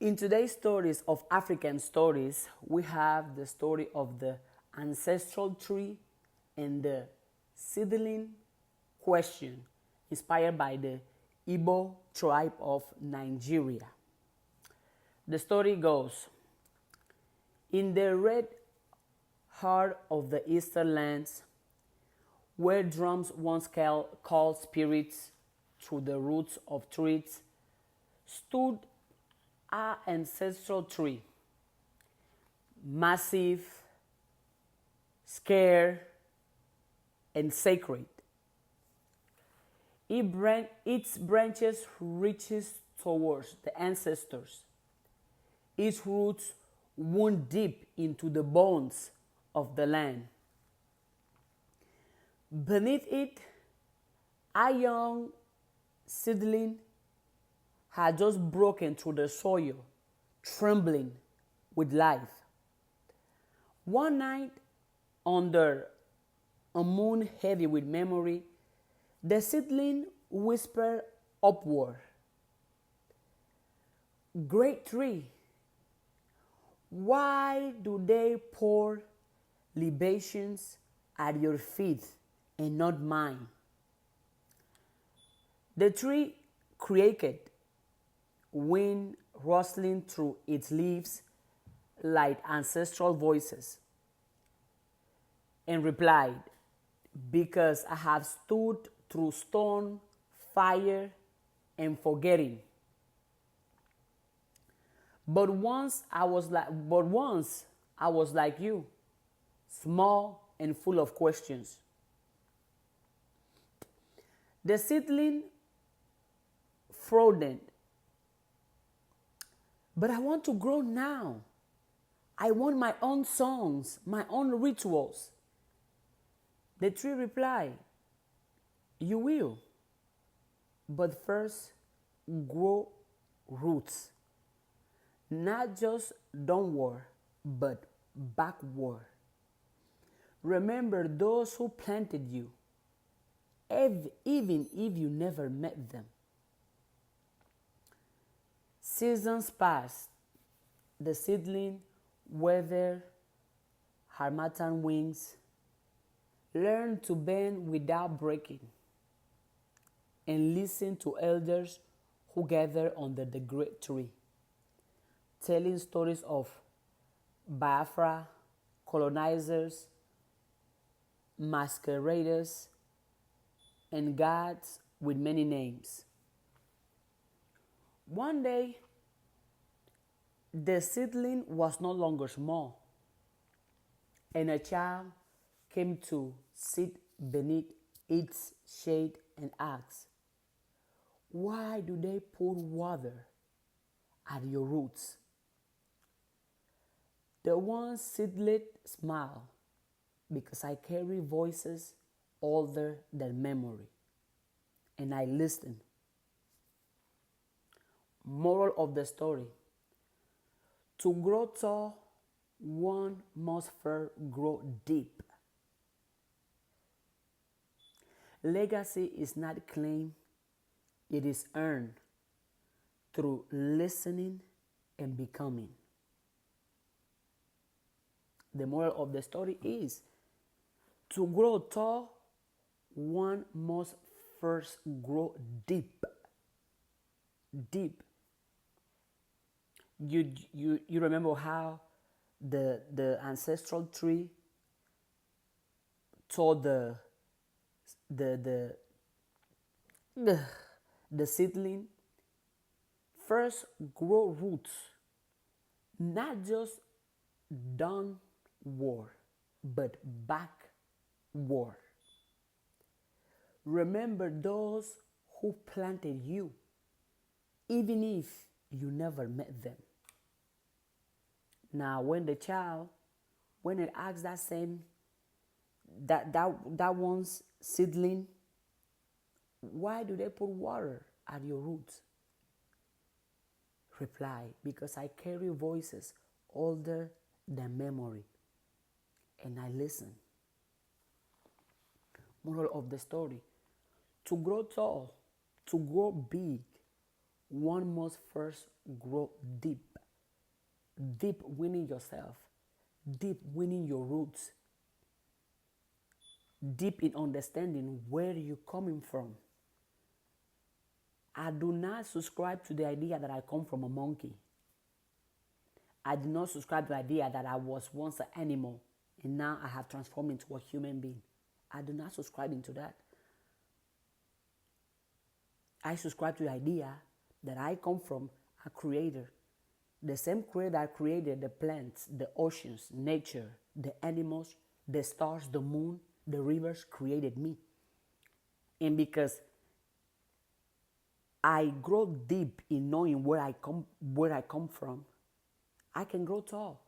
In today's stories of African stories, we have the story of the ancestral tree and the seedling question, inspired by the Igbo tribe of Nigeria. The story goes, in the red heart of the eastern lands, where drums once called spirits through the roots of trees, stood our ancestral tree, massive, scarce, and sacred. Its branches reaches towards the ancestors. Its roots wound deep into the bones of the land. Beneath it, a young seedling had just broken through the soil, trembling with life. One night, under a moon heavy with memory, the seedling whispered upward, "Great tree, why do they pour libations at your feet and not mine?" The tree creaked, wind rustling through its leaves like ancestral voices, and replied, "Because I have stood through storm, fire, and forgetting. But once I was like you, small and full of questions." The seedling frowned. "But I want to grow now. I want my own songs, my own rituals." The tree replied, "You will, but first grow roots, not just downward, but backward. Remember those who planted you, even if you never met them." Seasons passed. The seedling weathered harmattan wings, learned to bend without breaking, and listened to elders who gathered under the great tree, telling stories of Biafra, colonizers, masqueraders, and gods with many names. One day, the seedling was no longer small, and a child came to sit beneath its shade and asked, "Why do they pour water at your roots?" The one seedling smiled, "Because I carry voices older than memory, and I listen." Moral of the story: to grow tall, one must first grow deep. Legacy is not claimed, it is earned through listening and becoming. The moral of the story is, to grow tall, one must first grow deep. Deep. You remember how the ancestral tree told the the the seedling, first grow roots, not just downward, but backward. Remember those who planted you, even if you never met them. Now, when it asks that one's seedling, "Why do they put water at your roots?" Reply, "Because I carry voices older than memory, and I listen." Moral of the story: to grow tall, to grow big, one must first grow deep. deep within yourself, deep within your roots, deep in understanding where you're coming from. I do not subscribe to the idea that I come from a monkey. I do not subscribe to the idea that I was once an animal and now I have transformed into a human being. I do not subscribe into that. I subscribe to the idea that I come from a creator. The same creator that created the plants, the oceans, nature, the animals, the stars, the moon, the rivers, created me. And because I grow deep in knowing where I come from, I can grow tall.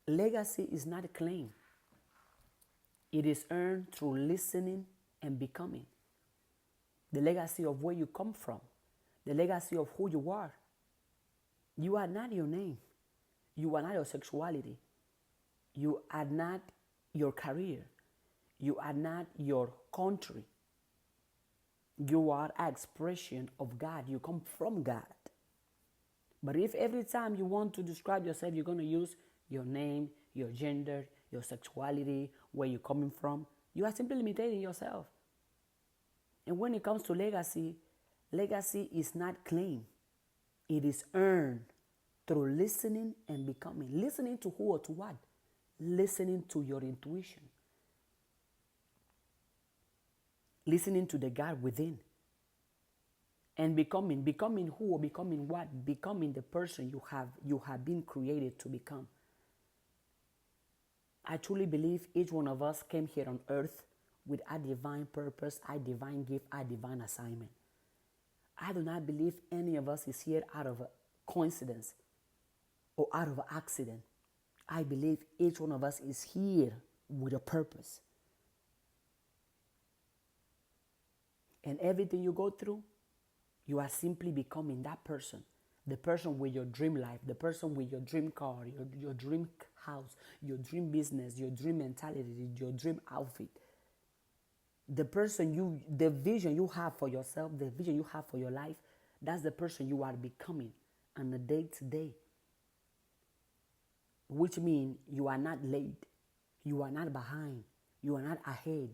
Legacy is not a claim. It is earned through listening and becoming. The legacy of where you come from, the legacy of who you are. You are not your name. You are not your sexuality. You are not your career. You are not your country. You are an expression of God. You come from God. But if every time you want to describe yourself, you're going to use your name, your gender, your sexuality, where you're coming from, you are simply limiting yourself. And when it comes to legacy, legacy is not claimed. It is earned through listening and becoming. Listening to who or to what? Listening to your intuition. Listening to the God within. And becoming who or becoming what? Becoming the person you have been created to become. I truly believe each one of us came here on earth with a divine purpose, a divine gift, a divine assignment. I do not believe any of us is here out of a coincidence or out of an accident. I believe each one of us is here with a purpose. And everything you go through, you are simply becoming that person. The person with your dream life, the person with your dream car, your dream house, your dream business, your dream mentality, your dream outfit. The person the vision you have for yourself, the vision you have for your life, that's the person you are becoming on a day-to-day. Which means you are not late. You are not behind. You are not ahead.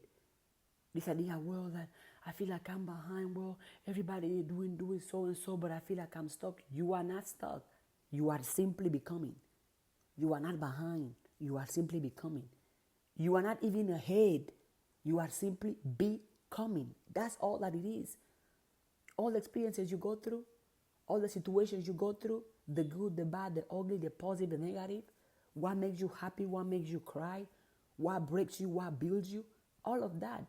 This idea, well, that I feel like I'm behind, well, everybody is doing so and so, but I feel like I'm stuck. You are not stuck. You are simply becoming. You are not behind. You are simply becoming. You are not even ahead. You are simply becoming. That's all that it is. All the experiences you go through, all the situations you go through, the good, the bad, the ugly, the positive, the negative, what makes you happy, what makes you cry, what breaks you, what builds you, all of that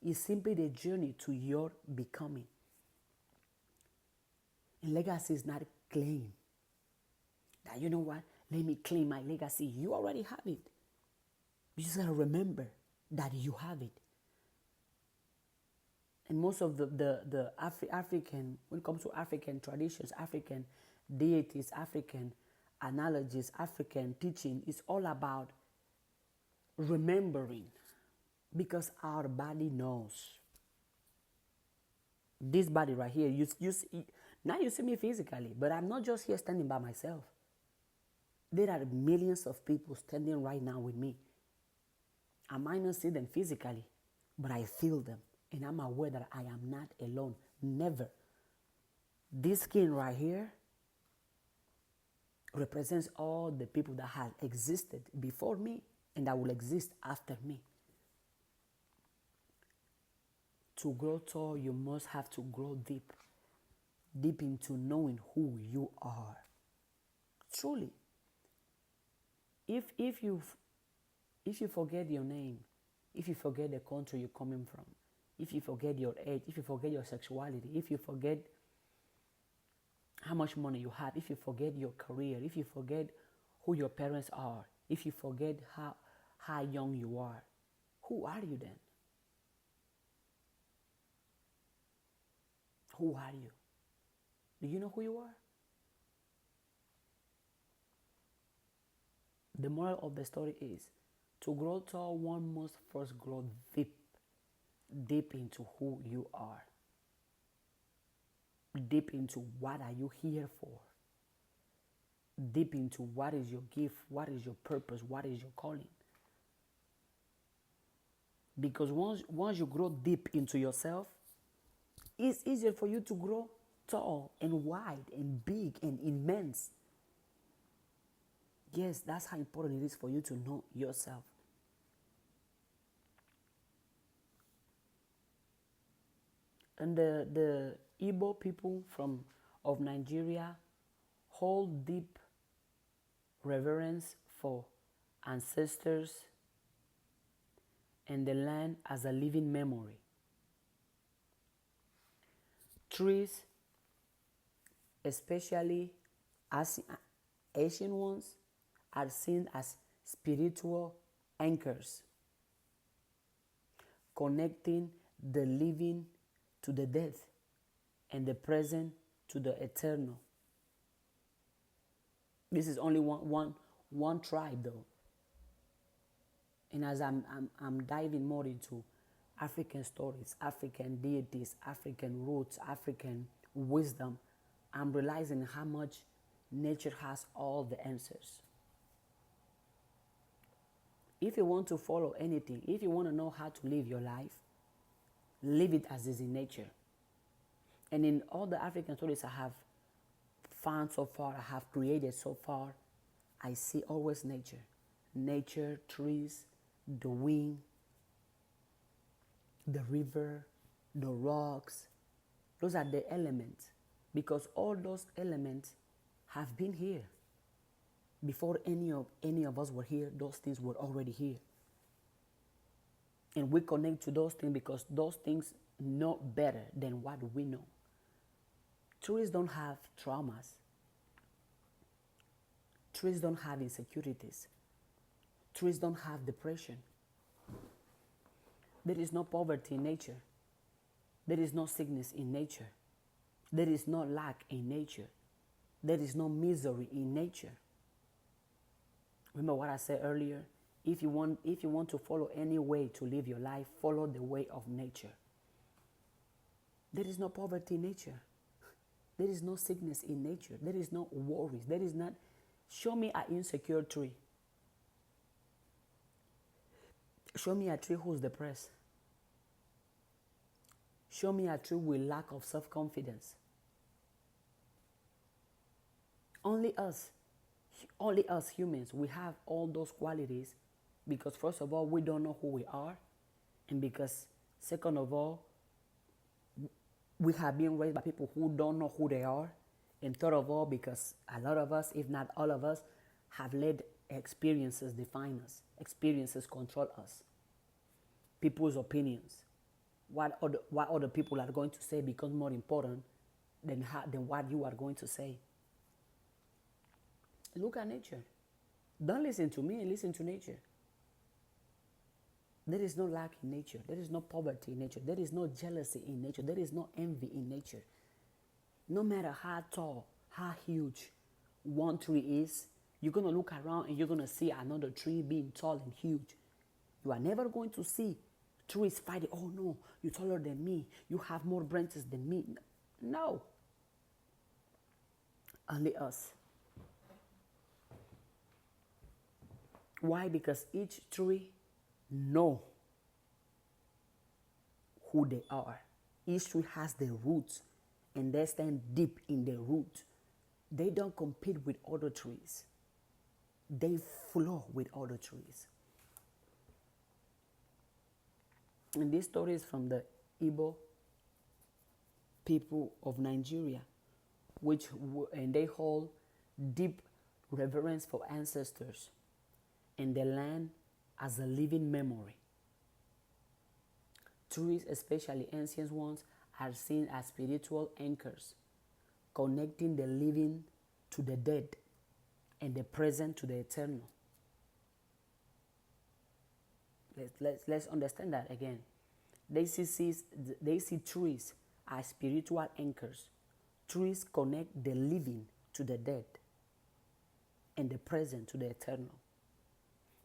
is simply the journey to your becoming. And legacy is not a claim. That, you know what, let me claim my legacy. You already have it. You just got to remember that you have it. And most of the African, when it comes to African traditions, African deities, African analogies, African teaching, is all about remembering. Because our body knows. This body right here, you see, now you see me physically, but I'm not just here standing by myself. There are millions of people standing right now with me. I might not see them physically, but I feel them. And I'm aware that I am not alone. Never. This skin right here represents all the people that have existed before me and that will exist after me. To grow tall, you must have to grow deep. Deep into knowing who you are. Truly. If you forget your name, if you forget the country you're coming from, if you forget your age, if you forget your sexuality, if you forget how much money you have, if you forget your career, if you forget who your parents are, if you forget how young you are, who are you then? Who are you? Do you know who you are? The moral of the story is, to grow tall, one must first grow deep into who you are. deep into what are you here for, deep into what is your gift, what is your purpose, what is your calling. Because once you grow deep into yourself, it's easier for you to grow tall and wide and big and immense. Yes, that's how important it is for you to know yourself. And the Igbo people of Nigeria hold deep reverence for ancestors and the land as a living memory. Trees, especially Asian ones, are seen as spiritual anchors, connecting the living to the dead and the present to the eternal. This is only one tribe, though. And as I'm diving more into African stories, African deities, African roots, African wisdom, I'm realizing how much nature has all the answers. If you want to follow anything, if you want to know how to live your life, live it as is in nature. And in all the African stories I have found so far, I have created so far, I see always nature. Nature, trees, the wind, the river, the rocks. Those are the elements. Because all those elements have been here. Before any of us were here, those things were already here. And we connect to those things because those things know better than what we know. Trees don't have traumas. Trees don't have insecurities. Trees don't have depression. There is no poverty in nature. There is no sickness in nature. There is no lack in nature. There is no misery in nature. Remember what I said earlier? If you want to follow any way to live your life, follow the way of nature. There is no poverty in nature. There is no sickness in nature. There is no worries. There is not. Show me an insecure tree. Show me a tree who's depressed. Show me a tree with lack of self-confidence. Only us humans, we have all those qualities because first of all, we don't know who we are. And because second of all, we have been raised by people who don't know who they are. And third of all, because a lot of us, if not all of us, have let experiences define us. Experiences control us. People's opinions. What other people are going to say becomes more important than what you are going to say. Look at nature. Don't listen to me, listen to nature. There is no lack in nature. There is no poverty in nature. There is no jealousy in nature. There is no envy in nature. No matter how tall, how huge one tree is, you're going to look around and you're going to see another tree being tall and huge. You are never going to see trees fighting. Oh no, you're taller than me. You have more branches than me. No. Only us. Why? Because each tree know who they are. Each tree has their roots and they stand deep in their roots. They don't compete with other trees. They flow with other trees. And this story is from the Igbo people of Nigeria, and they hold deep reverence for ancestors and the land as a living memory. Trees, especially ancient ones, are seen as spiritual anchors, connecting the living to the dead and the present to the eternal. Let's understand that again. They see trees as spiritual anchors. Trees connect the living to the dead and the present to the eternal.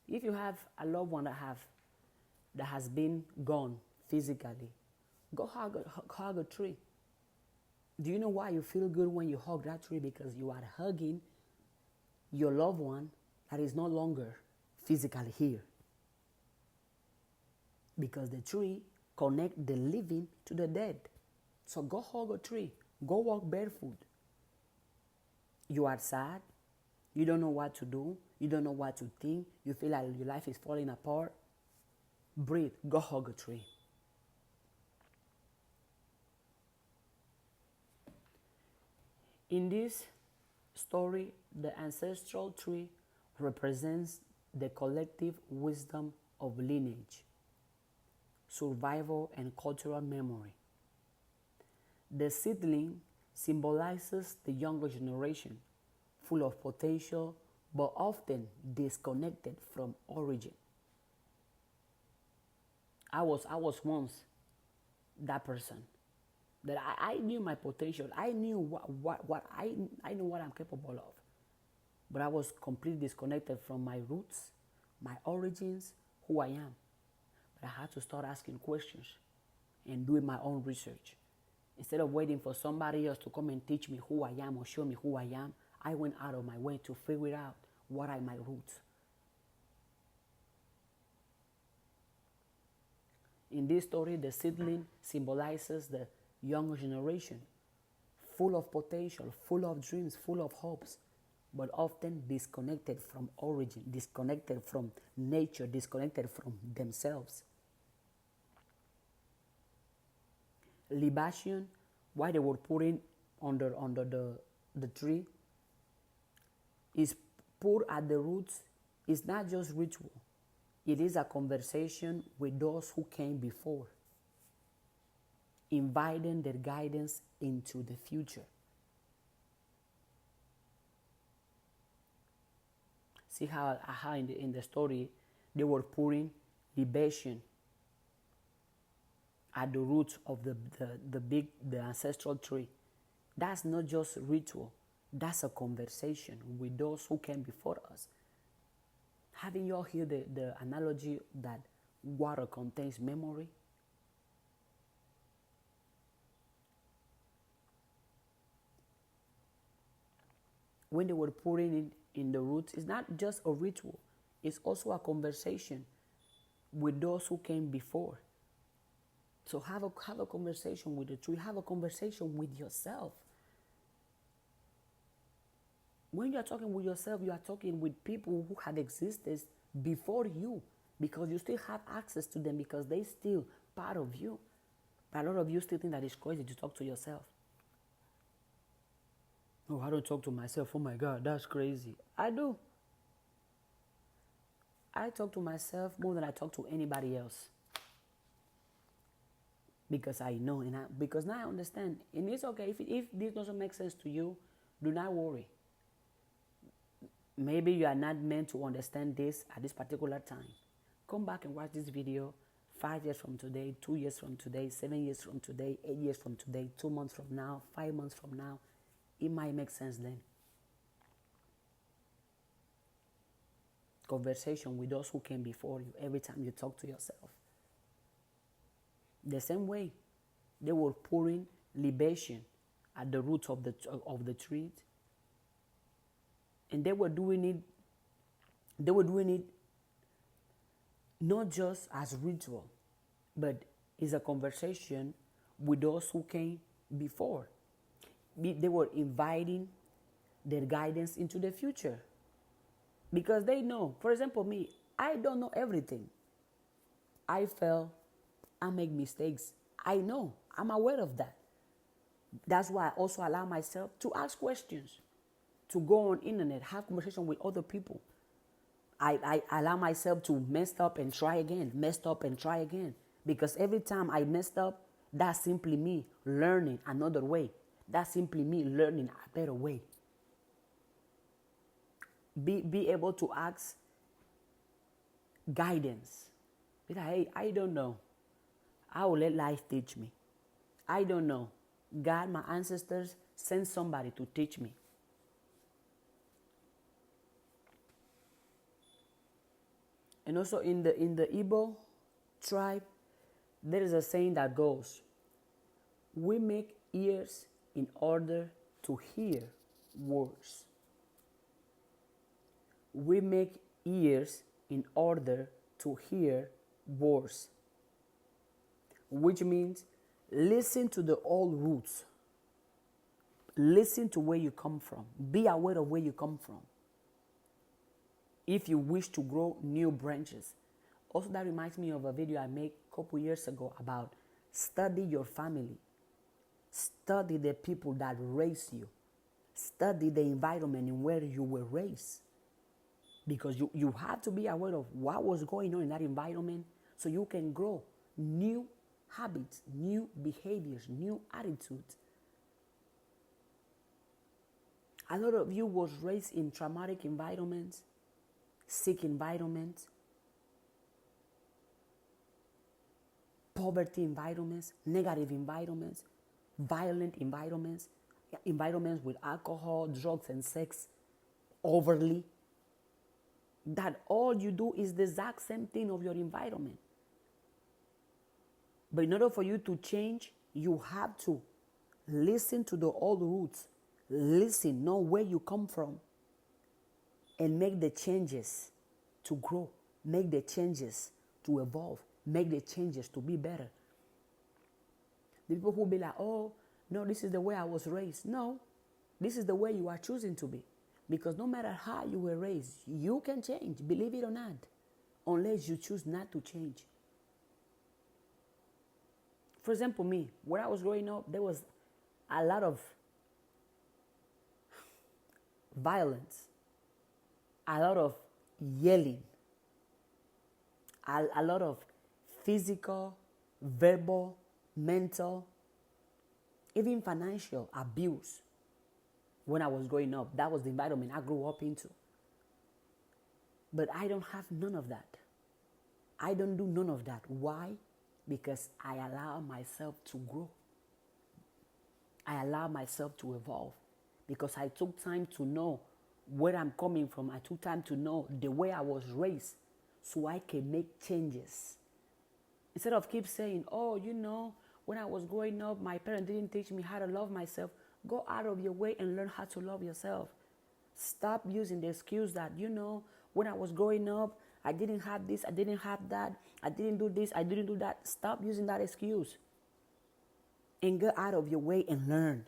If you have a loved one that has been gone physically, go hug a tree. Do you know why you feel good when you hug that tree? Because you are hugging your loved one that is no longer physically here. Because the tree connects the living to the dead. So go hug a tree. Go walk barefoot. You are sad. You don't know what to do. You don't know what to think. You feel like your life is falling apart. Breathe. Go hug a tree. In this story, the ancestral tree represents the collective wisdom of lineage, survival, and cultural memory. The seedling symbolizes the younger generation, full of potential but often disconnected from origin. I was once that person that I knew my potential. I knew what I knew what I'm capable of. But I was completely disconnected from my roots, my origins, who I am. But I had to start asking questions and doing my own research. Instead of waiting for somebody else to come and teach me who I am or show me who I am, I went out of my way to figure out what are my roots. In this story, the seedling symbolizes the younger generation, full of potential, full of dreams, full of hopes, but often disconnected from origin, disconnected from nature, disconnected from themselves. Libation, why they were putting under the tree, is poured at the roots, is not just ritual. It is a conversation with those who came before, inviting their guidance into the future. See how in the story they were pouring libation at the roots of the ancestral tree. That's not just ritual. That's a conversation with those who came before us. Having you all hear the analogy that water contains memory? When they were pouring it in the roots, it's not just a ritual. It's also a conversation with those who came before. So have a conversation with the tree. Have a conversation with yourself. When you are talking with yourself, you are talking with people who had existed before you, because you still have access to them, because they still part of you. But a lot of you still think that it's crazy to talk to yourself. Oh, I don't talk to myself. Oh my God, that's crazy. I do. I talk to myself more than I talk to anybody else. Because I know, because now I understand. And it's okay. If this doesn't make sense to you, do not worry. Maybe you are not meant to understand this at this particular time. Come back and watch this video 5 years from today, 2 years from today, 7 years from today, 8 years from today, 2 months from now, 5 months from now. It might make sense then. Conversation with those who came before you every time you talk to yourself. The same way they were pouring libation at the roots of the trees. And they were doing it not just as ritual, but is a conversation with those who came before. They were inviting their guidance into the future. Because they know, for example, me, I don't know everything. I fail, I make mistakes. I know, I'm aware of that. That's why I also allow myself to ask questions, to go on internet, have conversation with other people. I allow myself to mess up and try again, messed up and try again. Because every time I messed up, that's simply me learning another way. That's simply me learning a better way. Be able to ask guidance. Be like, hey, I don't know. I will let life teach me. I don't know. God, my ancestors, send somebody to teach me. And also in the Igbo tribe, there is a saying that goes, we make ears in order to hear words. We make ears in order to hear words, which means listen to the old roots. Listen to where you come from. Be aware of where you come from if you wish to grow new branches. Also, that reminds me of a video I made a couple years ago about study your family. Study the people that raised you. Study the environment in where you were raised. Because you have to be aware of what was going on in that environment so you can grow new habits, new behaviors, new attitudes. A lot of you was raised in traumatic environments, sick environments, poverty environments, negative environments, violent environments, environments with alcohol, drugs, and sex overly. That all you do is the exact same thing of your environment. But in order for you to change, you have to listen to the old roots. Listen, know where you come from, and make the changes to grow. Make the changes to evolve. Make the changes to be better. The people who be like, oh, no, this is the way I was raised. No, this is the way you are choosing to be. Because no matter how you were raised, you can change, believe it or not, unless you choose not to change. For example, me, when I was growing up, there was a lot of violence, a lot of yelling, a lot of physical, verbal, mental, even financial abuse. When I was growing up, that was the environment I grew up into. But I don't have none of that. I don't do none of that. Why? Because I allow myself to grow. I allow myself to evolve. Because I took time to know where I'm coming from. I took time to know the way I was raised so I can make changes. Instead of keep saying, oh, you know, when I was growing up, my parents didn't teach me how to love myself. Go out of your way and learn how to love yourself. Stop using the excuse that, you know, when I was growing up, I didn't have this, I didn't have that, I didn't do this, I didn't do that. Stop using that excuse. And go out of your way and learn.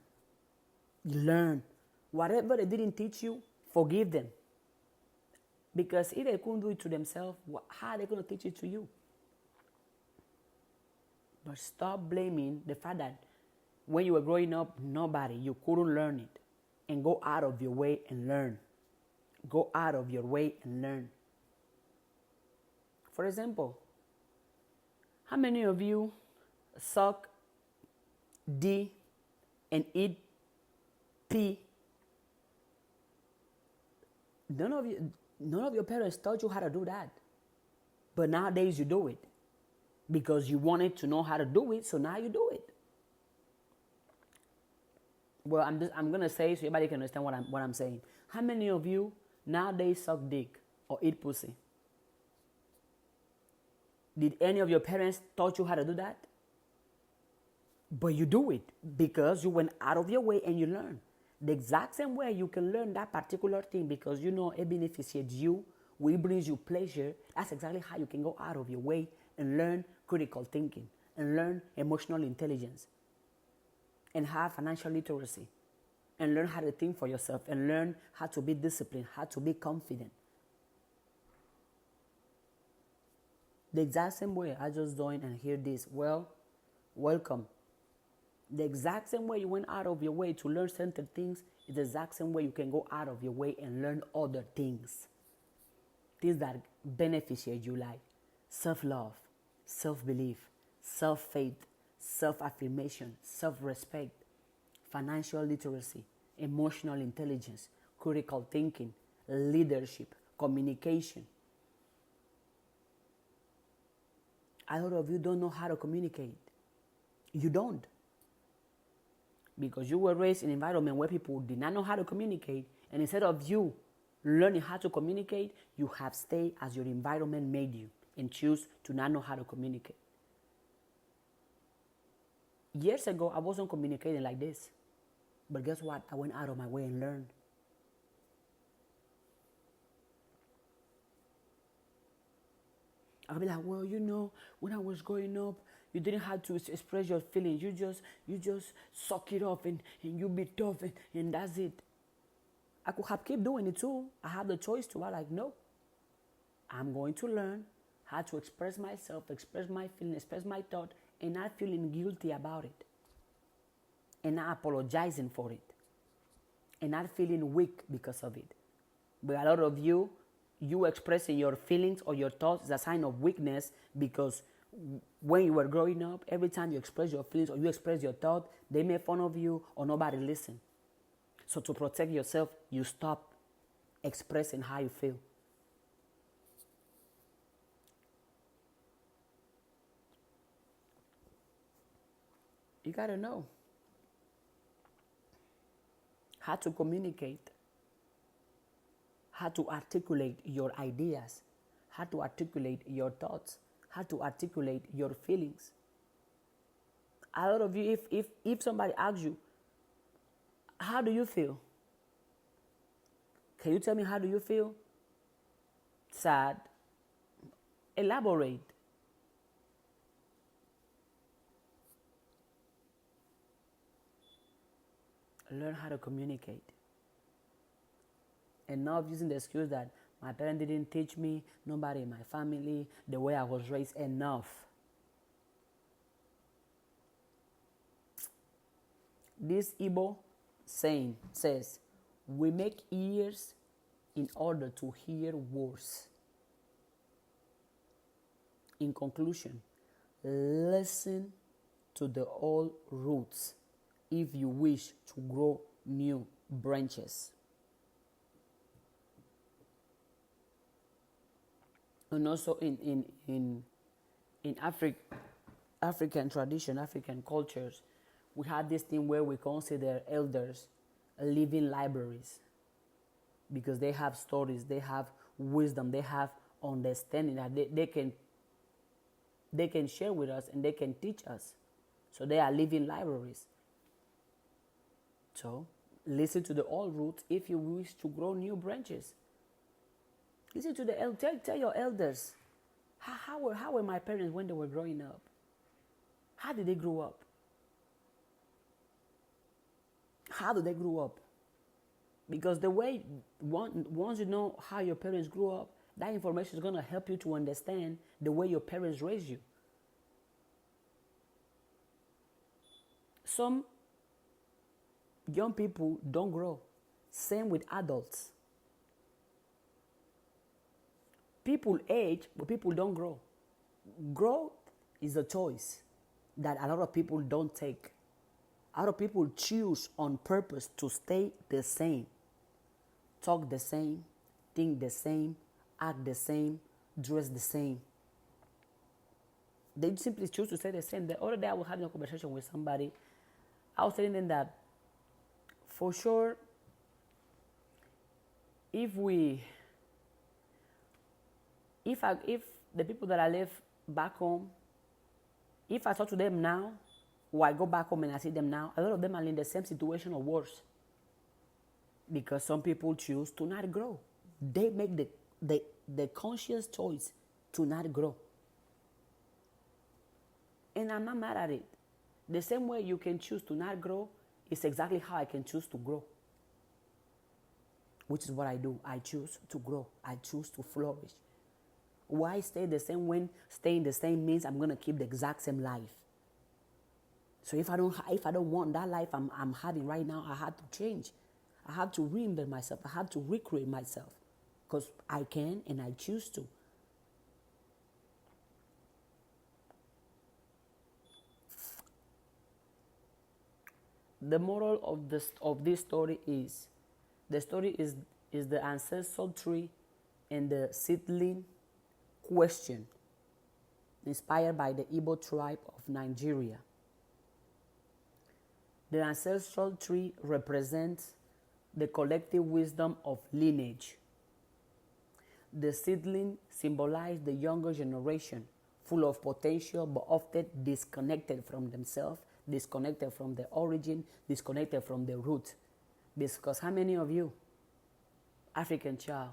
Learn. Whatever they didn't teach you, forgive them. Because if they couldn't do it to themselves, how are they going to teach it to you? But stop blaming the fact that when you were growing up, you couldn't learn it. And go out of your way and learn. Go out of your way and learn. For example, how many of you suck D and eat P? None of your parents taught you how to do that. But nowadays you do it. Because you wanted to know how to do it, so now you do it. Well, I'm gonna say so everybody can understand what I'm saying. How many of you nowadays suck dick or eat pussy? Did any of your parents taught you how to do that? But you do it because you went out of your way and you learn. The exact same way you can learn that particular thing because you know it beneficiates you, it brings you pleasure. That's exactly how you can go out of your way and learn critical thinking and learn emotional intelligence and have financial literacy and learn how to think for yourself and learn how to be disciplined, how to be confident. The exact same way I just joined and hear this. Well, welcome. The exact same way you went out of your way to learn certain things is the exact same way you can go out of your way and learn other things. Things that beneficiate you like self-love, self-belief, self-faith, self-affirmation, self-respect, financial literacy, emotional intelligence, critical thinking, leadership, communication. A lot of you don't know how to communicate. You don't. Because you were raised in an environment where people did not know how to communicate, and instead of you learning how to communicate, you have stayed as your environment made you and choose to not know how to communicate. Years ago, I wasn't communicating like this. But guess what? I went out of my way and learned. I'll be like, well, when I was growing up, you didn't have to express your feelings. You just suck it up and you be tough and that's it. I could have kept doing it too. I have the choice to. I like, no. I'm going to learn how to express myself, express my feelings, express my thought, and not feeling guilty about it. And not apologizing for it. And not feeling weak because of it. But a lot of you expressing your feelings or your thoughts is a sign of weakness, because when you were growing up, every time you express your feelings or you express your thought, they made fun of you or nobody listened. So to protect yourself, you stop expressing how you feel. You gotta know how to communicate, how to articulate your ideas, how to articulate your thoughts, how to articulate your feelings. A lot of you, if somebody asks you, how do you feel? Can you tell me how do you feel? Sad. Elaborate. Learn how to communicate. Enough using the excuse that my parents didn't teach me, nobody in my family, the way I was raised. Enough. This Igbo saying says, we make ears in order to hear words. In conclusion, listen to the old roots if you wish to grow new branches. And also in African tradition, African cultures, we have this thing where we consider elders living libraries, because they have stories, they have wisdom, they have understanding that they can share with us and they can teach us. So they are living libraries. So listen to the old roots if you wish to grow new branches. Listen to the elders. Tell your elders, how were my parents when they were growing up? How did they grow up? How did they grow up? Because the way, once you know how your parents grew up, that information is going to help you to understand the way your parents raised you. Some young people don't grow. Same with adults. People age, but people don't grow. Growth is a choice that a lot of people don't take. A lot of people choose on purpose to stay the same. Talk the same, think the same, act the same, dress the same. They simply choose to stay the same. The other day I was having a conversation with somebody. I was telling them that for sure, if the people that I live back home, if I talk to them now, or I go back home and I see them now, a lot of them are in the same situation or worse. Because some people choose to not grow. They make the conscious choice to not grow. And I'm not mad at it. The same way you can choose to not grow is exactly how I can choose to grow. Which is what I do. I choose to grow. I choose to flourish. Why stay the same when staying the same means I'm going to keep the exact same life? So if I don't want that life I'm having right now, I have to change. I have to reinvent myself. I have to recreate myself. Because I can and I choose to. The moral of this story is, the story is the ancestral tree and the seedling question, inspired by the Igbo tribe of Nigeria. The ancestral tree represents the collective wisdom of lineage. The seedling symbolizes the younger generation, full of potential but often disconnected from themselves, disconnected from the origin, disconnected from the root. Because how many of you, African child,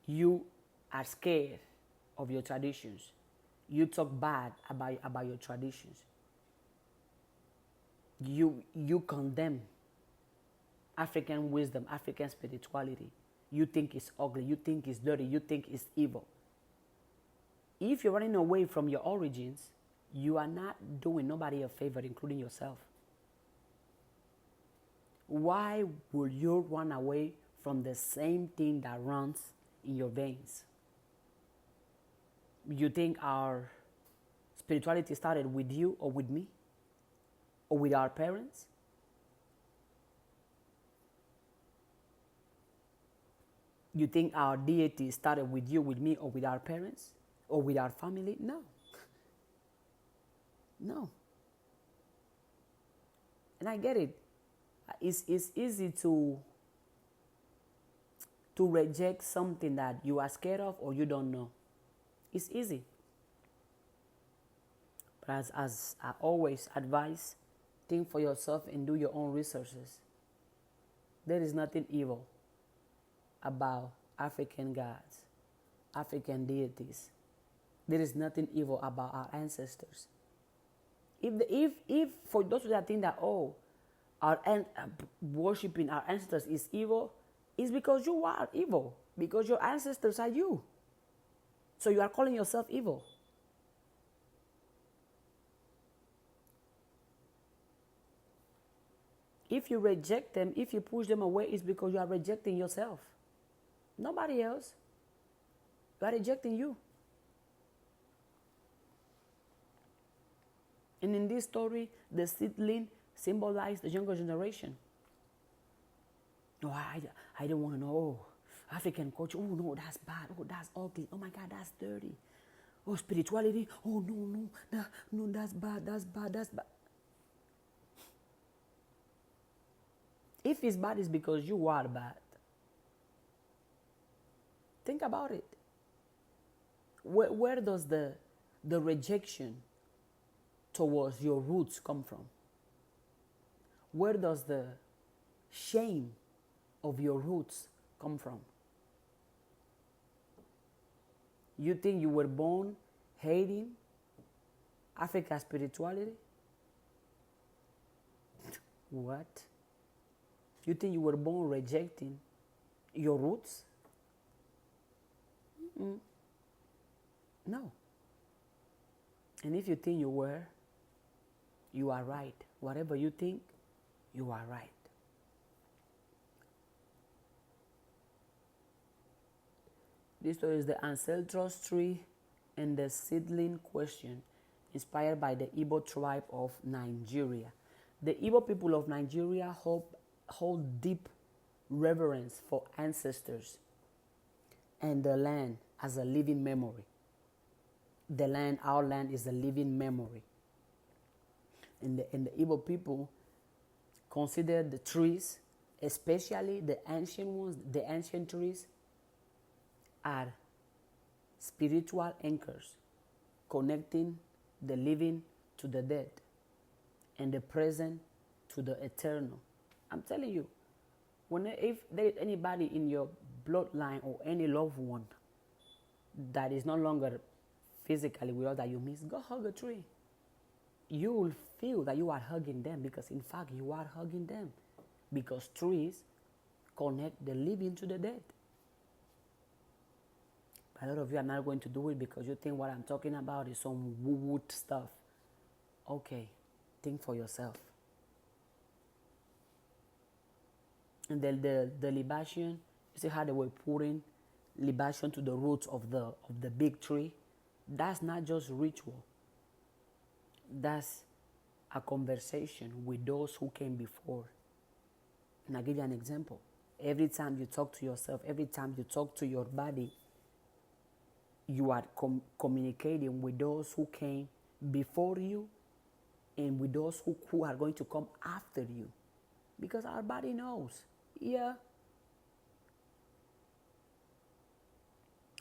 you are scared of your traditions? You talk bad about your traditions. You condemn African wisdom, African spirituality. You think it's ugly, you think it's dirty, you think it's evil. If you're running away from your origins, you are not doing nobody a favor, including yourself. Why would you run away from the same thing that runs in your veins? You think our spirituality started with you or with me? Or with our parents? You think our deity started with you, with me, or with our parents? Or with our family? No. No. And I get it. It's easy to reject something that you are scared of or you don't know. It's easy. But as I always advise, think for yourself and do your own researches. There is nothing evil about African gods, African deities. There is nothing evil about our ancestors. If for those that think that worshiping our ancestors is evil, it's because you are evil, because your ancestors are you. So you are calling yourself evil. If you reject them, if you push them away, it's because you are rejecting yourself. Nobody else. You are rejecting you. And in this story, the seedling symbolized the younger generation. No, I don't want to know. African culture, oh no, that's bad. Oh, that's ugly. Oh my God, that's dirty. Oh, spirituality, oh no, that's bad, that's bad, that's bad. If it's bad, it's because you are bad. Think about it. Where does the rejection towards your roots come from? Where does the shame of your roots come from? You think you were born hating African spirituality? What? You think you were born rejecting your roots? Mm-mm. No. And if you think you were, you are right. Whatever you think, you are right. This story is the ancestral tree and the seedling question, inspired by the Igbo tribe of Nigeria. The Igbo people of Nigeria hold deep reverence for ancestors and the land as a living memory. The land, our land, is a living memory. And the Igbo people consider the trees, especially the ancient ones, the ancient trees, are spiritual anchors connecting the living to the dead and the present to the eternal. I'm telling you, if there is anybody in your bloodline or any loved one that is no longer physically with us that you miss, go hug a tree. You will feel that you are hugging them, because in fact you are hugging them, because trees connect the living to the dead. A lot of you are not going to do it because you think what I'm talking about is some woo-woo stuff. Okay, think for yourself. And then the libation, you see how they were pouring libation to the roots of the big tree? That's not just ritual. That's a conversation with those who came before. And I'll give you an example. Every time you talk to yourself, every time you talk to your body, you are communicating with those who came before you and with those who are going to come after you. Because our body knows. Yeah.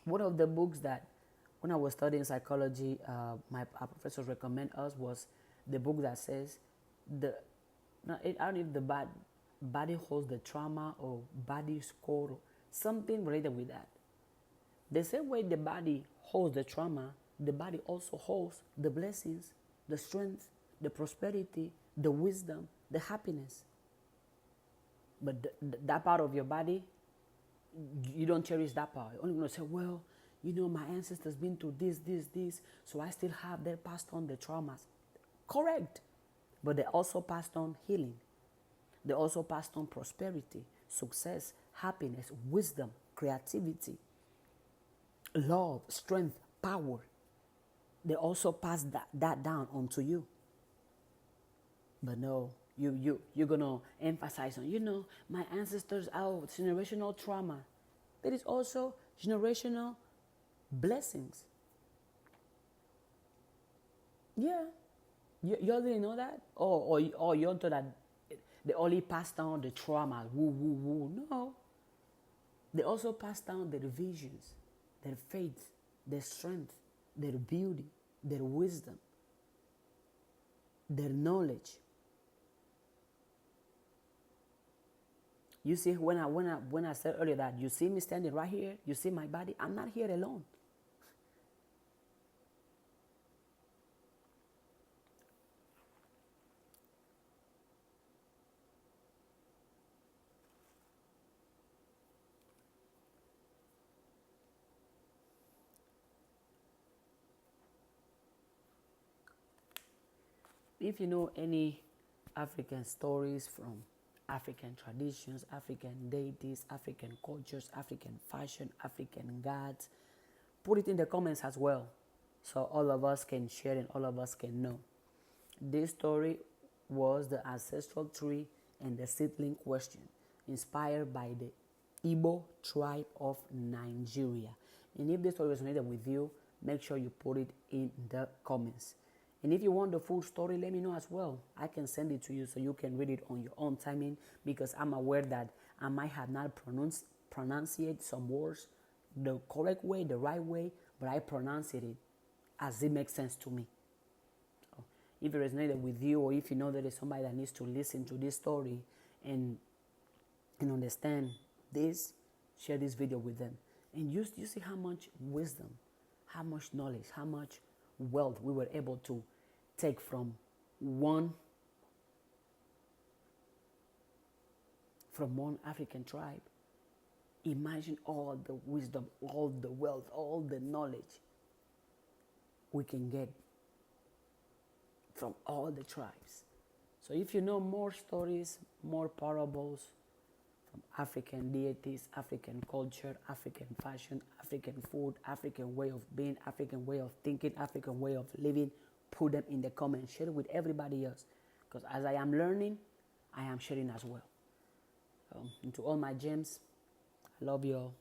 One of the books that, when I was studying psychology, our professors recommend us was the book that says the no, I don't know if the body holds the trauma or body score, something related with that. The same way the body holds the trauma, the body also holds the blessings, the strength, the prosperity, the wisdom, the happiness. But that part of your body, you don't cherish that part. You're only going to say, well, my ancestors been through this, so I still have, they passed on the traumas. Correct. But they also passed on healing. They also passed on prosperity, success, happiness, wisdom, creativity, love, strength, power. They also passed that down onto you. But no, you're going to emphasize on, my ancestors, generational trauma. There is also generational blessings. Yeah. You didn't know that? Or you thought that they only passed down the trauma. Woo. No. They also passed down their visions, their faith, their strength, their beauty, their wisdom, their knowledge. You see, when I said earlier that you see me standing right here, you see my body, I'm not here alone. If you know any African stories from African traditions, African deities, African cultures, African fashion, African gods, put it in the comments as well, so all of us can share and all of us can know. This story was the ancestral tree and the seedling question, inspired by the Igbo tribe of Nigeria. And if this story resonated with you, make sure you put it in the comments. And if you want the full story, let me know as well. I can send it to you so you can read it on your own timing, because I'm aware that I might have not pronunciate some words the correct way, the right way, but I pronounce it as it makes sense to me. So if it resonated with you, or if you know there is somebody that needs to listen to this story and understand this, share this video with them. And you see how much wisdom, how much knowledge, how much wealth we were able to take from one African tribe. Imagine all the wisdom, all the wealth, all the knowledge we can get from all the tribes. So if you know more stories, more parables from African deities, African culture, African fashion, African food, African way of being, African way of thinking, African way of living, put them in the comments. Share it with everybody else. Because as I am learning, I am sharing as well. And to all my gems, I love you all.